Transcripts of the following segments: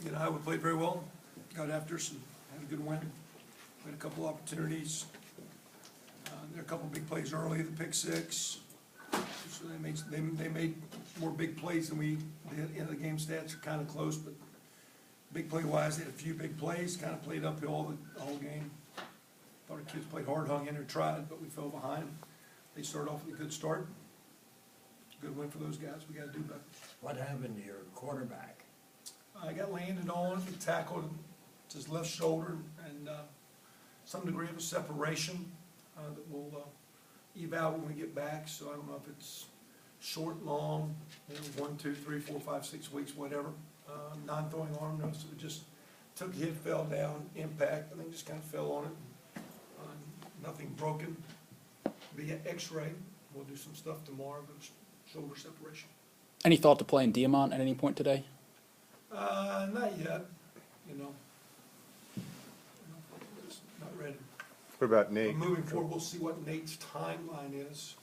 You know, we played very well, got after us and had a good win. We had a couple opportunities. There were a couple big plays early, the pick six. So they made more big plays than we did. End of the game stats are kind of close, but big play wise, they had a few big plays, kind of played uphill the whole game. Thought our kids played hard, hung in there, tried, but we fell behind. They started off with a good start. Good win for those guys. We got to do better. What happened to your quarterback? I got landed on, he tackled his left shoulder, and some degree of a separation that we'll eval when we get back. So I don't know if it's short, long, 1, 2, 3, 4, 5, 6 weeks, whatever. Non-throwing arm, no, so it just took a hit, fell down, impact, I think just kind of fell on it. Nothing broken. Via X-ray, we'll do some stuff tomorrow, but shoulder separation. Any thought to playing Diamont at any point today? Not yet, you know. Just not ready. What about Nate? Moving forward, we'll see what Nate's timeline is.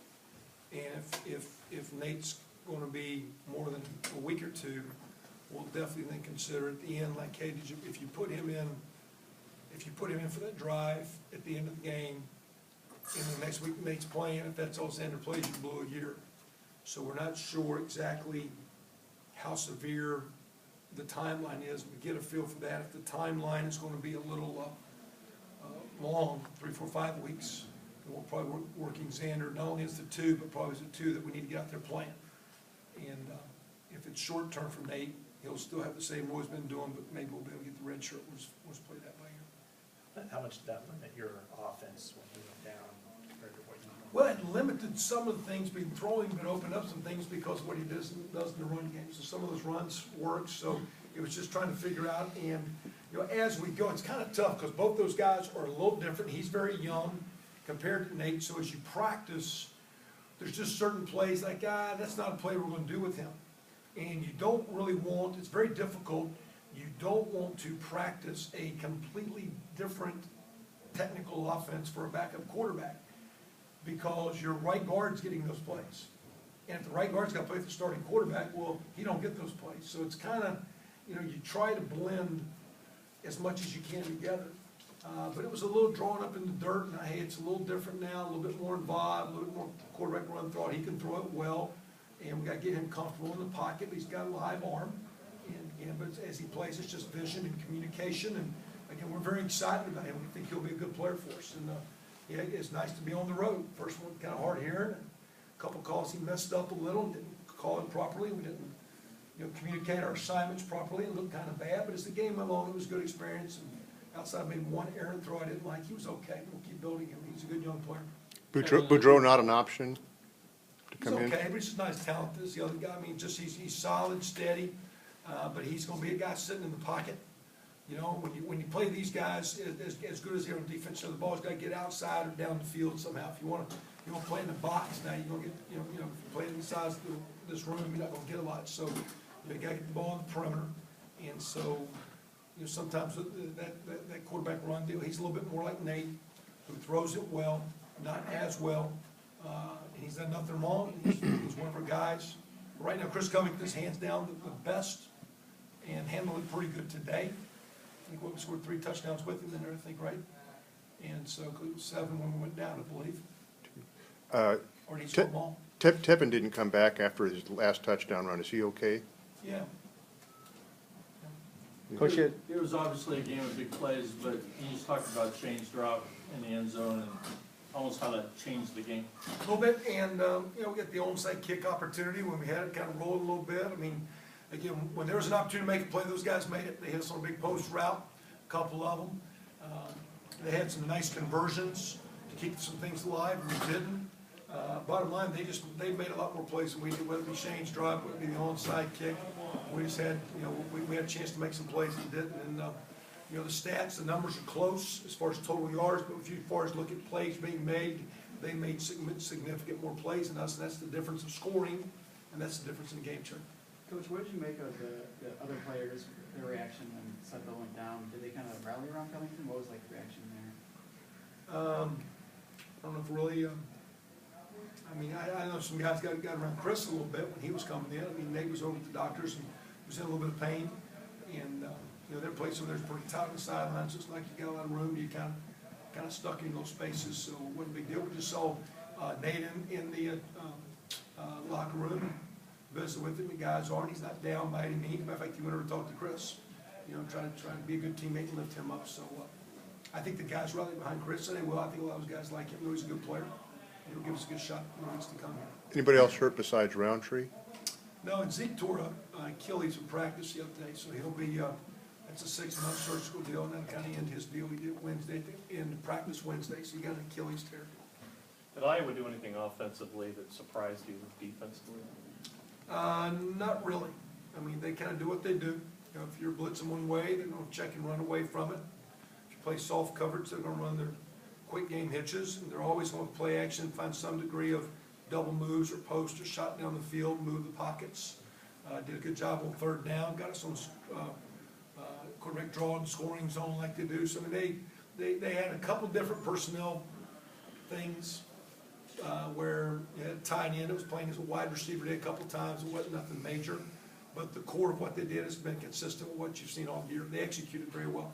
And if Nate's gonna be more than a week or two, we'll definitely then consider at the end, like, hey, if you put him in for that drive at the end of the game, in the next week Nate's playing, if that's all Xander plays, you blow a year. So we're not sure exactly how severe the timeline is. We get a feel for that. If the timeline is gonna be a little long, 3, 4, 5 weeks, then we'll probably working Xander, not only as the 2, but probably as the 2 that we need to get out there playing. And if it's short term for Nate, he'll still have the same what he's been doing, but maybe we'll be able to get the red shirt once play that by year. How much did that limit your offense when you went down compared to what you? Well, it limited some of the things being throwing, but opened up some things because of what he does in the run game. So some of those runs worked, so it was just trying to figure out, and, you know, as we go, it's kind of tough because both those guys are a little different. He's very young compared to Nate, so as you practice, there's just certain plays like, that's not a play we're going to do with him. And you don't really want, it's very difficult, you don't want to practice a completely different technical offense for a backup quarterback because your right guard's getting those plays. And if the right guard's got to play with the starting quarterback, well, he don't get those plays. So it's kind of, you know, you try to blend as much as you can together. But it was a little drawn up in the dirt, and hey, it's a little different now, a little bit more involved, a little bit more quarterback run thought. He can throw it well, and we got to get him comfortable in the pocket. But he's got a live arm, and but as he plays, it's just vision and communication. And again, we're very excited about him. We think he'll be a good player for us. And yeah, it's nice to be on the road. First one kind of hard hearing. A couple calls he messed up a little, didn't call it properly. We didn't, you know, communicate our assignments properly. It looked kind of bad, but as the game went along, it was a good experience. And outside maybe one errant throw I didn't like, he was okay. We'll keep building him. He's a good young player. Boudreaux not an option to He's come in? okay, but he's just not as talented as the other guy. I mean, just he's solid, steady, but he's going to be a guy sitting in the pocket. You know, when you play these guys as good as they're on defense, so the ball's got to get outside or down the field somehow. If you want to play in the box now, you're going to get, you know, if you play inside this room, you're not going to get a lot. So you got to get the ball on the perimeter, and so, you know, sometimes that quarterback run deal, he's a little bit more like Nate, who throws it well, not as well. And he's done nothing wrong. He's one of our guys. Right now, Chris Covington's hands down the best and handled it pretty good today. I think we scored 3 touchdowns with him in there, I think, right? And so it was 7 when we went down, I believe. Or did he score them all? Tevin didn't come back after his last touchdown run. Is he okay? Yeah. Coach, It was obviously a game of big plays, but you just talked about change drop in the end zone and almost how that changed the game. A little bit, and, you know, we got the onside kick opportunity when we had it kind of rolled a little bit. I mean, again, when there was an opportunity to make a play, those guys made it. They hit us on a big post route, a couple of them. They had some nice conversions to keep some things alive, and we didn't. Bottom line, they made a lot more plays than we did, whether it be Shane's drop, whether it be the onside kick. We just had, you know, we had a chance to make some plays and didn't. And, you know, the stats, the numbers are close as far as total yards, but as far as look at plays being made, they made significant more plays than us, and that's the difference of scoring, and that's the difference in the game chart. Coach, what did you make of the other players, their reaction when Sudfeld went down? Did they kind of rally around Covington? What was like the reaction there? I don't know if really, I mean, I know some guys got around Chris a little bit when he was coming in. I mean, Nate was over at the doctors and was in a little bit of pain. And You know, their place over there's pretty tight on the sidelines, it's like you got a lot of room, you kind of stuck in those spaces, so it wasn't a big deal. We just saw Nate in the locker room, visited with him. The guys aren't, he's not down by any means. Matter of fact, he went over to talk to Chris, you know, trying to be a good teammate and lift him up. So I think the guys rallied behind Chris, and they will. I think a lot of those guys like him. He's a good player. He'll give us a good shot in the weeks to come here. Anybody else hurt besides Roundtree? No, and Zeke tore up Achilles in practice the other day, so he'll be, that's a 6-month surgical deal, and that'll kind of end his deal. He did Wednesday, in practice Wednesday, so he got an Achilles tear. Did Iowa do anything offensively that surprised you defensively? Not really. I mean, they kind of do what they do. You know, if you're blitzing one way, they're going to check and run away from it. If you play soft coverage, they're going to run their quick game hitches, and they're always going to play action, find some degree of double moves or post or shot down the field, move the pockets. Did a good job on third down, got us on quarterback draw and scoring zone like they do. So I mean, they had a couple different personnel things where you had a tight end that was playing as a wide receiver a couple times. It wasn't nothing major, but the core of what they did has been consistent with what you've seen all year. They executed very well.